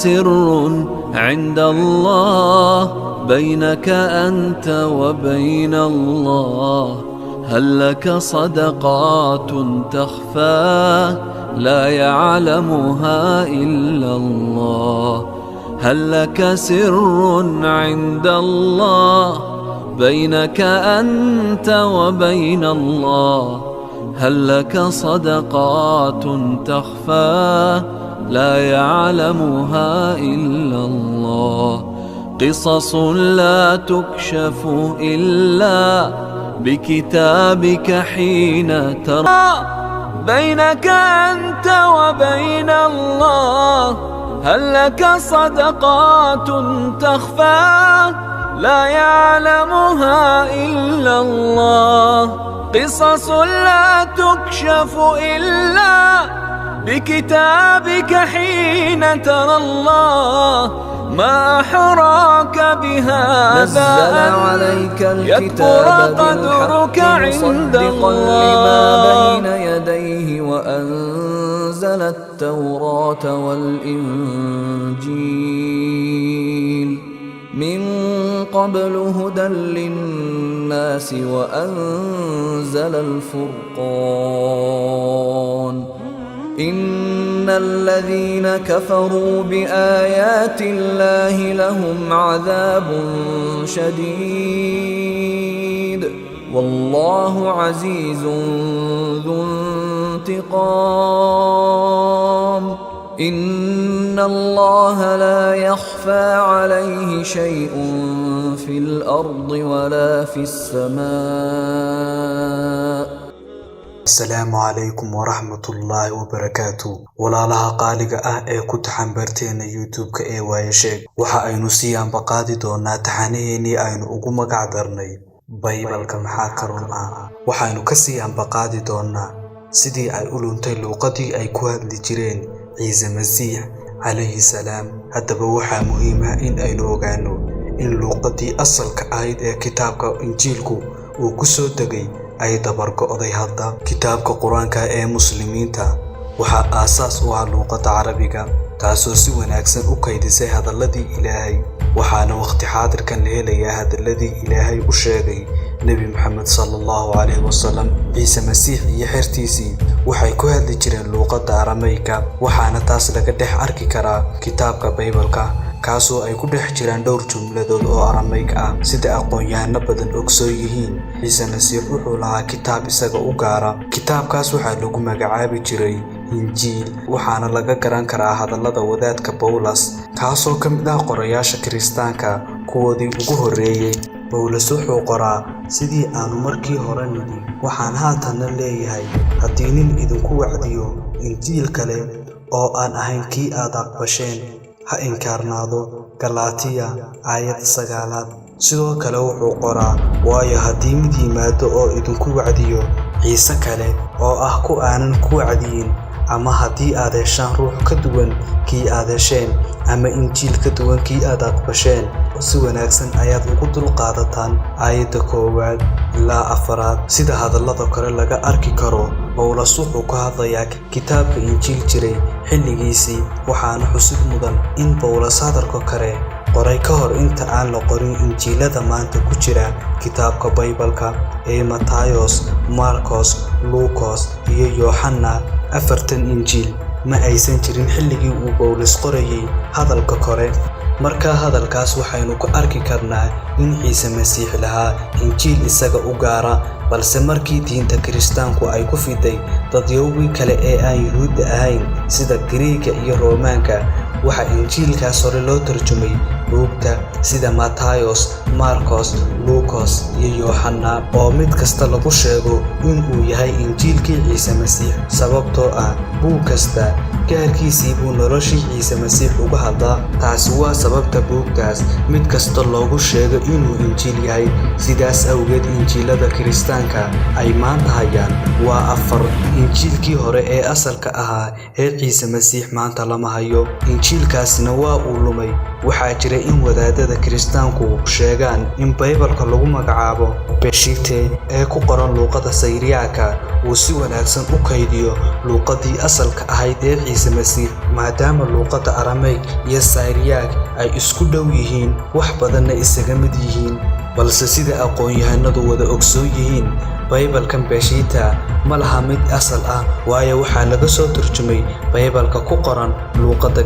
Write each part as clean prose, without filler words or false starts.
سر عند الله بينك أنت وبين الله؟ هل لك صدقات تخفى لا يعلمها إلا الله؟ هل لك سر عند الله بينك أنت وبين الله؟ هل لك صدقات تخفى لا يعلمها إلا الله؟ قصص لا تكشف إلا بكتابك حين ترى بينك أنت وبين الله. هل لك صدقات تخفى لا يعلمها إلا الله؟ قصص لا تكشف إلا بكتابك حين ترى الله. ما أحراك بهذا نزل عليك الكتاب قدرك عند الله لما بين يديه وأنزل التوراة والإنجيل من قبل هدى للناس وأنزل الفرقان. إن الذين كفروا بآيات الله لهم عذاب شديد والله عزيز ذو انتقام. إن الله لا يخفى عليه شيء في الأرض ولا في السماء. السلام عليكم ورحمة الله وبركاته. walaalaha qaaliga ah ee ku taxan barteena YouTube-ka ee waayasheeg, waxa aynu sii anbaqaadi doonaa taxanaheennii aynu ugu magac darnay Baybalka maxaa ka run ah. waxaynu ka sii anbaqaadi doonaa sidii ay u luntay luuqadii ay ku hadli jireen Ciise Masiix calayhi salaam. haddaba waxaa muhiim ah in aynu ogaano in luuqadii asalka ahayd ee kitaabka Injiilku uu ku soo degay ay dabar go'day. hadda kitaabka Quraanka ee muslimiinta waxaa aasaas u ah luuqadda Carabiga, taasoo si wanaagsan u kaydisay hadalladii Ilaahay. waxaana waqti xaadirkan la helayaa hadalladii Ilaahay u sheegay Nebi Maxamed sallallahu alayhi wasallam. Ciise Masiix iyo xertiisii waxay ku hadli jireen luuqadda Aramayga, waxaana taas laga dhex arki karaa kitaabka Baybalka, kaasoo ay ku dhex jiraan dhowr jumladood oo Aramayg ah. sida aqoon-yahano badan ogsoon yihiin, Ciise Masiix wuxuu lahaa kitaab isaga u gaara. kitaabkaas waxaa lagu magacaabi jiray Injiil, waxaana laga garan karaa hadallada wadaadka Bawlas, kaasoo ka mid ah qorayaasha Kiristaanka kuwoodii ugu horreeyey. Bawlas wuxuu qoraa, sidii aanu markii hore nidhi waxaan haatanna leeyahay, haddii nin idinku wacdiyo Injiil kale oo aan ahayn kii aad aqbasheen, ha inkaarnaado. Galaatiya aayad 9. sidoo kale wuxuu qoraa, waayo haddii mid yimaado oo idinku wacdiyo ciise kale oo ah ku aanan ku wacdiyin, ama haddii aad heshaan ruux ka duwan kii aad hesheen, ama injiil ka duwan kii aad aqbasheen, si wanaagsan ayaad ugu dulqaadataan. aayadda 1 ilaa 4. sida hadallada kale laga arki karo, Bawlas wuxuu ka hadlayaa kitaabka Injiil jiray xilligiisii, waxaana xusid mudan in Bawlas hadalka kale qoray ka hor inta aan la qorin injiilada maanta ku jira kitaabka Baybalka ee Matayos, Markos, Luukos iyo Yooxana. 4 injiil ma aysan jirin xilligii uu Bawlas qorayay hadalka kore. marka hadalkaas waxaynu ku arki karnaa in Ciise Masiix lahaa injiil isaga u gaara, balse markii diinta Kiristaanku ay ku fiday dadyowgii kale ee aan Yuhuudda ahayn sida Giriigga iyo Roomaanka, waxa injiilkaas hore loo tarjumay buugta sida Matayos, Markos, Luukos iyo Yooxana, oo mid kasta lagu sheego in uu yahay injiilkii Ciise Masiix, sababtoo ah buug kasta gaarkiisii buu noloshii Ciise Masiix uga hadlaa. taasi waa sababta buugtaas mid kasta loogu sheego inuu injiil yahay. sidaas awgeed injiilada Kiristaanka ay maanta hayaan waa 4. injiilkii hore ee asalka ahaa ee Ciise Masiix maanta lama hayo. injiilkaasina waa uu lumay. waxaa jira in wadaadada kiristaanku sheegaan in Baybalka lagu magacaabo Peshitte ee ku qoran luuqadda Syriac uu si wanaagsan u kaydiyo luuqadii asalka ahayd ee Ciise Masiix, maadaama luuqadda Aramaic iyo Syriac ay isku dhow yihiin wax badanna isaga mid yihiin. balse sida aqoon-yahanadu wada ogsoon yihiin, Baybalkan Peshitte ma laha mid asal ah, waayo waxaa laga soo turjumay Baybalka ku qoran luuqadda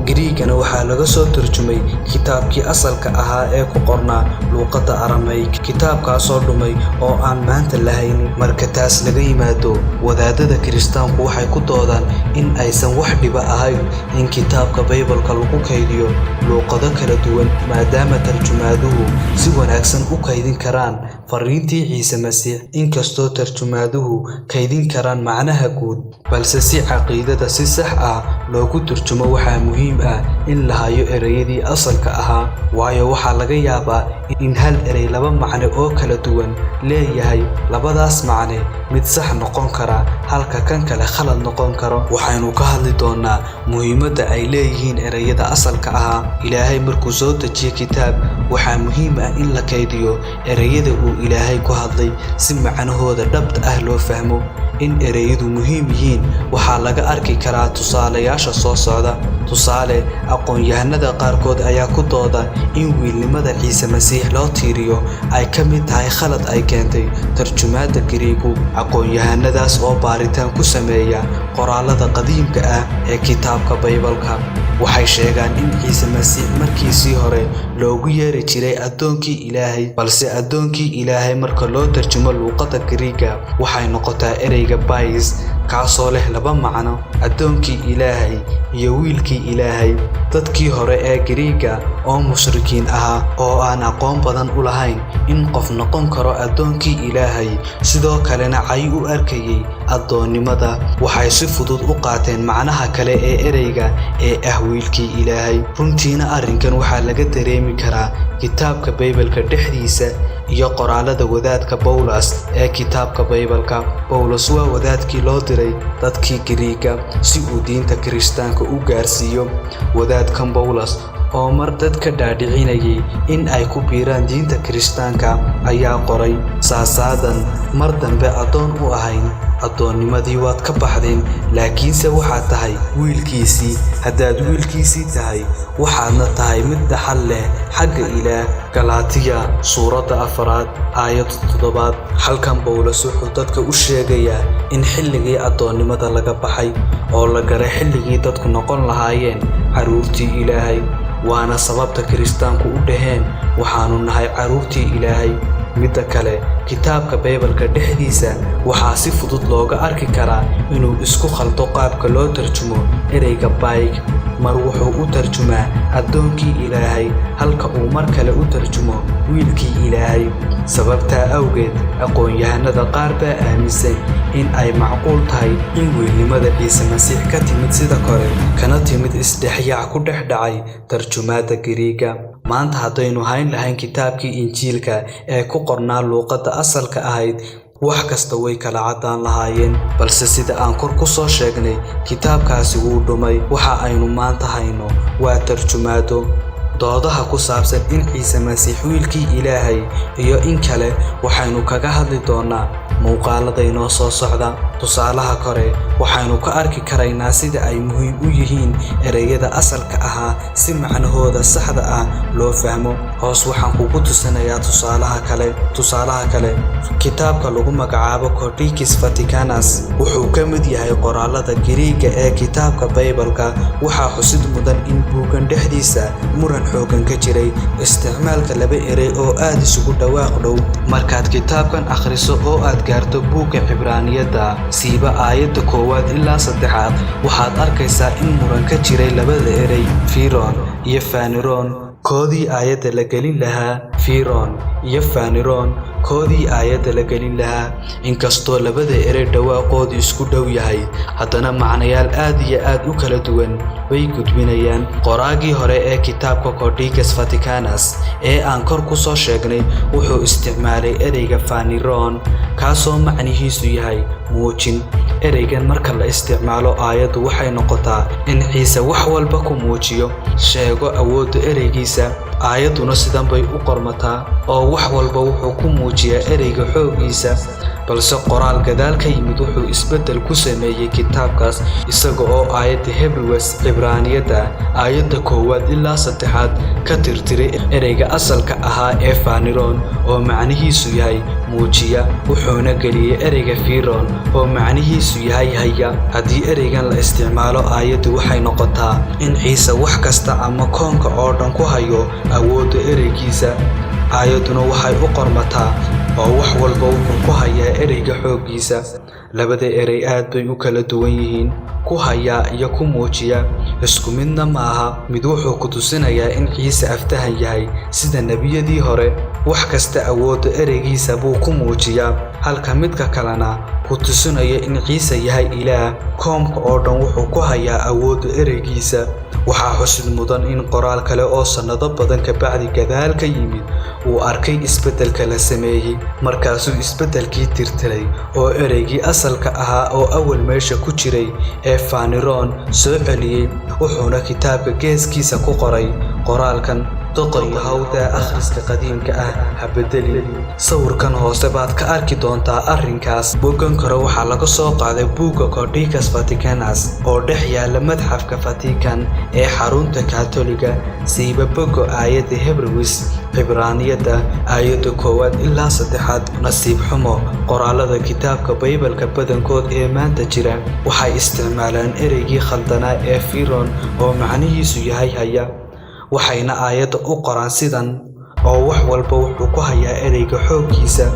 Giriigana waxaa laga soo turjumay kitaabkii asalka ahaa ee ku qornaa luuqadda Aramaic, kitaabkaasoo dhumay oo aan maanta lahaynin. marka taas laga yimaado, wadaadada kiristaanku waxay ku doodaan in aysan wax dhiba ahayn in kitaabka Baybalka lagu kaydiyo luuqado kala duwan, maadaama tarjumaaduhu si wanaagsan u kaydin karaan fariintii Ciise Masiix, inkastoo tarjumaaduhu kaydin karaan macnaha guud, balse si caqiidada si sax ah loogu turjumo waxaa muhiim ah in la hayo ereyadii asalka ahaa, waayo waxaa laga yaabaa in hal erey laba macne oo kala duwan leeyahay. labadaas macne mid sax noqon kara halka kan kale khalad noqon karo. waxaynu ka hadli doonaa muhiimadda ay leeyihiin ereyada asalka ahaa. Ilaahay markuu soo dejiyo kitaab, waxaa muhiim ah in la kaydiyo ereyada uu Ilaahay ku hadlay si macnahooda dhabta ah loo fahmo. in ereyadu muhiim yihiin waxaa laga arki karaa tusaalayaasha soo socda. tusaale, aqoon-yahanada qaarkood ayaa ku dooda in wiilnimada Ciise Masiix loo tiiriyo ay ka mid tahay khalad ay keentay tarjumaadda Giriigu. aqoon-yahanadaas oo baaritaan ku sameeya qoraalada qadiimka ah ee kitaabka Baybalka waxay sheegaan in Ciise Masiix markiisii hore loogu yeeri jiray addoonkii Ilaahay, balse addoonkii Ilaahay marka loo tarjumo luuqadda Giriigga waxay noqotaa ereyga Bais, kaasoo leh laba macno: addoonkii Ilaahay iyo wiilkii Ilaahay. dadkii hore ee Giriigga oo mushrikiin ahaa oo aan aqoon badan u lahayn in qof noqon karo addoonkii Ilaahay, sidoo kalena cay u arkayay addoonnimada, waxay si fudud u qaateen macnaha kale ee ereyga ee ah wiilkii Ilaahay. runtiina arrinkan waxaa laga dareemi karaa kitaabka Baybalka dhexdiisa iyo qoraalada wadaadka Bawlos ee kitaabka Baybalka. Bawlos waa wadaadkii loo diray dadkii Giriigga si uu diinta Kiristaanka u gaarsiiyo. wadaadkan Bawlos oo mar dadka dhaadhicinayay in ay ku biiraan diinta Kiristaanka ayaa qoray: saasaadan mar dambe addoon u ahayn, addoonnimadii waad ka baxdeen, laakiinse waxaad tahay wiilkiisii. haddaad wiilkiisii tahay, waxaadna tahay mid dhaxal leh xagga Ilaah. Galaatiya suuradda 4 aayadda 7. halkan Bawlos wuxuu dadka u sheegayaa in xilligii addoonnimada laga baxay oo la galay xilligii dadku noqon lahaayeen carruurtii Ilaahay. waana sababta Kiristaanku u dhaheen waxaanu nahay carruurtii Ilaahay. midda kale, kitaabka Baybalka dhexdiisa waxaa si fudud looga arki karaa inuu isku khaldo qaabka loo tarjumo ereyga Baig. mar wuxuu u tarjumaa addoonkii Ilaahay halka uu mar kale u tarjumo wiilkii Ilaahay. sababtaa awgeed, aqoon-yahanada qaar baa aaminsan in ay macquul tahay in wiilnimada Ciise Masiix ka timid sida kore, kana timid isdhexyaac ku dhex dhacay tarjumaadda Giriigga. maanta haddaynu hayn lahayn kitaabkii Injiilka ee ku qornaa luuqadda asalka ahayd, wax kasta way kala caddaan lahaayeen, balse sida aan kor ku soo sheegnay, kitaabkaasi wuu dhumay. waxa aynu maanta hayno waa tarjumaado. doodaha ku saabsan in Ciise Masiix wiilkii Ilaahay iyo in kale waxaynu kaga hadli doonaa muuqaalada inoo soo socda. tusaalaha kore, waxaynu ka arki karaynaa sida ay muhiim u yihiin ereyada asalka ahaa si macnahooda saxda ah loo fahmo. hoos waxaan kugu tusinayaa tusaalaha kale. kitaabka lagu magacaabo Codex Vaticanus wuxuu ka mid yahay qoraalada Giriigga ee kitaabka Baybalka. waxaa xusid mudan in buuggan dhexdiisa muran xoogan ka jiray isticmaalka laba erey oo aad isugu dhawaaq dhow. markaad kitaabkan akhriso oo aad gaarto buugga Cibraaniyadda siiba aayadda 1 ilaa 3, waxaad arkaysaa in muran ka jiray labada erey Firon iyo Faniron. koodii aayadda la gelin lahaa Firon iyo Faniron koodii aayadda la gelin lahaa. Inkastoo labada erey dhawaaqoodu isku dhow yahay, haddana macnayaal aad iyo aad u kala duwan way gudbinayaan. Qoraagii hore ee kitaabka Codex Vaticanus ee aan kor ku soo sheegnay wuxuu isticmaalay ereyga Faniron, kaasoo macnihiisu yahay muujin. Ereygan marka la isticmaalo aayaddu waxay noqotaa in Ciise wax walba ku muujiyo, sheego awoodda ereygiisa. aayadduna sidan bay u qormataa oo wax walba wuxuu ku muujiyaa ereyga xooggiisa. balse qoraal gadaal ka yimid wuxuu isbeddel ku sameeyey kitaabkaas, isaga oo aayadda Hebrews Cibraaniyada aayadda 1 ilaa 3 ka tirtiray ereyga asalka ahaa ee Faniron oo macnihiisu yahay muujiya, wuxuuna geliyey ereyga Firon oo macnihiisu yahay haya. haddii ereygan la isticmaalo aayaddu waxay noqotaa in Ciise wax kasta ama koonka oo dhan ku hayo awoodda ereygiisa. aayadduna waxay u qormataa oo wax walba wuxuu ku hayaa ereyga xooggiisa. labada erey aad bay u kala duwan yihiin, ku hayaa iyo ku muujiya isku midna ma aha. mid wuxuu ku tusinayaa in Ciise aftahan yahay sida nebiyadii hore, wax kasta awoodda ereygiisa buu ku muujiyaa, halka midka kalena ku tusinaya in Ciise yahay Ilaah, koomka oo dhan wuxuu ku hayaa awoodda ereygiisa. waxaa xusid mudan in qoraal kale oo sannado badan ka bacdi gadaal ka yimid uu arkay isbeddelka la sameeyey, markaasuu isbeddelkii tirtiray oo ereygii asalka ahaa oo awal meesha ku jiray ee Faniron soo celiyey, wuxuuna kitaabka geeskiisa ku qoray qoraalkan: doqoyo hawda akhriska qadiimka ah ha beddelin. sawirkan hoose baad ka arki doontaa arrinkaas. boggan kore waxaa laga soo qaaday buugga Codex Vaticanus oo dhex yaalla madxafka Vatican ee xarunta Kaatoliga, siiba bogga aayadda Hebrews Cibraaniyada aayadda 1 ilaa 3. nasiib xumo, qoraalada kitaabka Baybalka badankood ee maanta jira waxay isticmaalaan ereygii khaldanaa ee Firon oo macnihiisu yahay haya, waxayna aayadda u qoraan sidan oo wax walba wuxuu ku hayaa ereyga xooggiisa.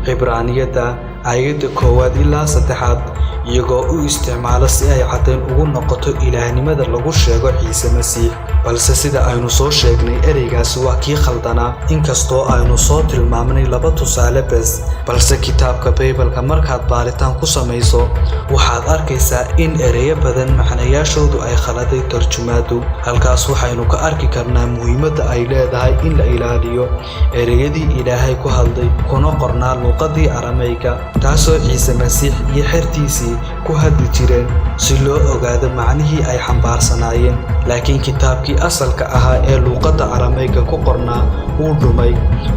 Cibraaniyada aayadda 1 ilaa 3 iyagoo u isticmaala si ay caddayn ugu noqoto ilaahnimada lagu sheego Ciise Masiix. balse sida aynu soo sheegnay ereygaasi waa kii khaldanaa, inkastoo aynu soo tilmaamnay 2 tusaale bes. balse kitaabka Baybalka markaad baaritaan ku samayso waxaad arkaysaa in ereyo badan macnayaashoodu ay khaladay tarjumaadu. halkaas waxaynu ka arki karnaa muhiimadda ay leedahay in la ilaaliyo ereyadii Ilaahay ku hadlay kuna qornaa luuqadii Arameyga, taasoo Ciise Masiix iyo xertiisii ku hadli jireen si loo ogaado macnihii ay xambaarsanaayeen. laakiin kitaabkii asalka ahaa ee luuqadda Arameyga ku qornaa wuu dhumay.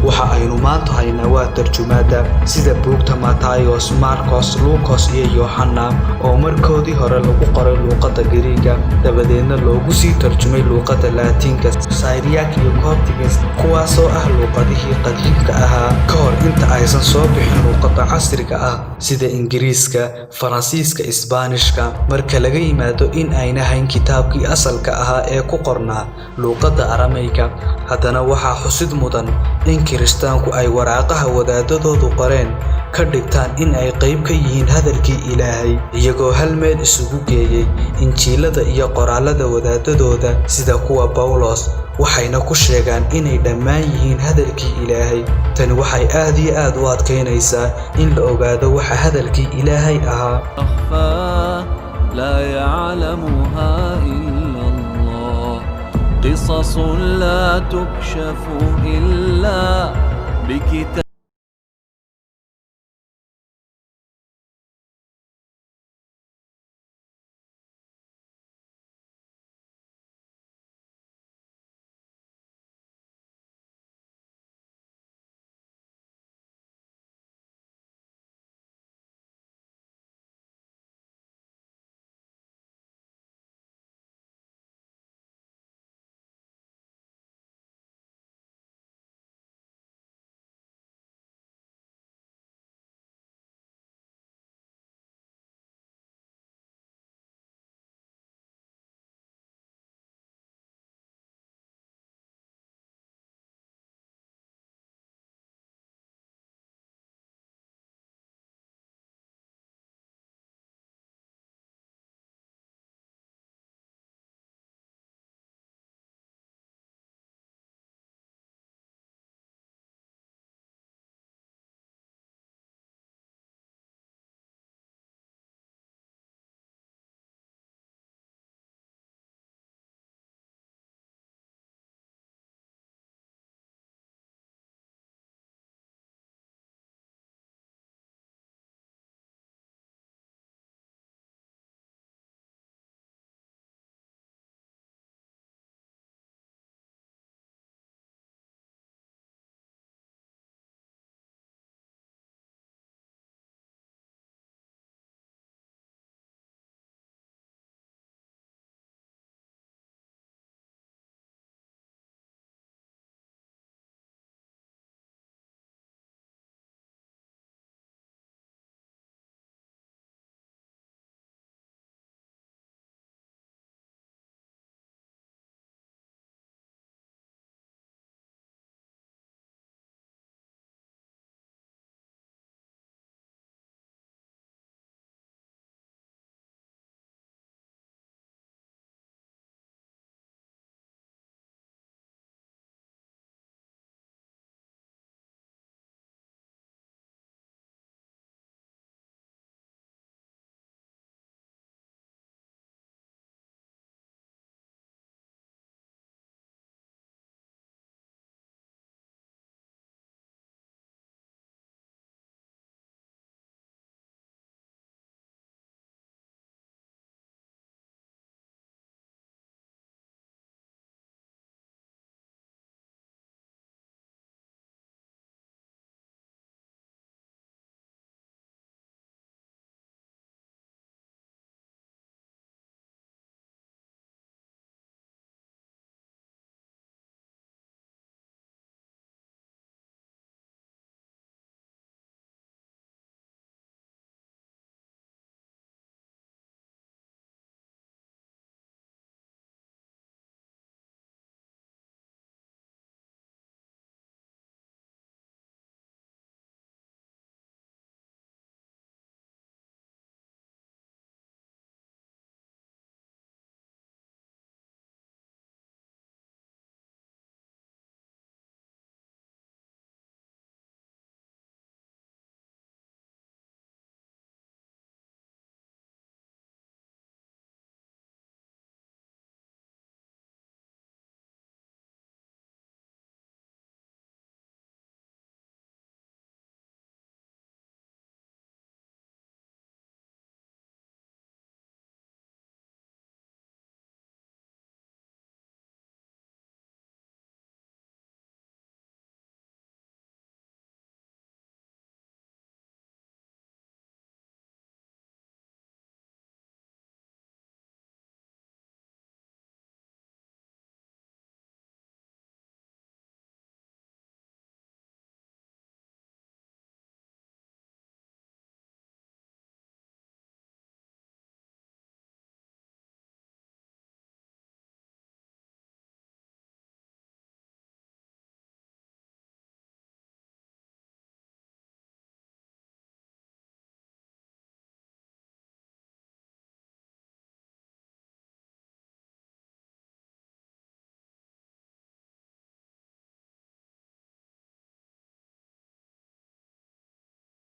waxa aynu maanta haynaa waa tarjumaada sida buugta Matayos, Markos, Luukos iyo Yohanna oo markoodii hore lagu qoray luuqadda Giriigga, dabadeedna loogu sii tarjumay luuqadda Laatiinka, Syriac iyo Coptic, kuwaasoo ah luuqadihii qadiimka ahaa ka hor inta aysan soo bixin luuqadda casriga ah sida Ingiriiska, Faransiiska, Isbaanishka. marka laga yimaado in ayna hayn kitaabkii asalka ahaa ee ku qornaa luuqadda Arameyga, haddana waxaa xusid mudan in Kiristaanku ay waraaqaha wadaadadoodu qoreen ka dhigtaan in ay qayb ka yihiin hadalkii Ilaahay, iyagoo hal meel isugu geeyey injiilada iyo qoraalada wadaadadooda sida kuwa Bawlos, waxayna ku sheegaan inay dhammaan yihiin hadalkii Ilaahay. tani waxay aad iyo aad u adkaynaysaa in la ogaado waxa hadalkii Ilaahay ahaa. لا يعلمها إلا الله قصص لا تكشف إلا بكتاب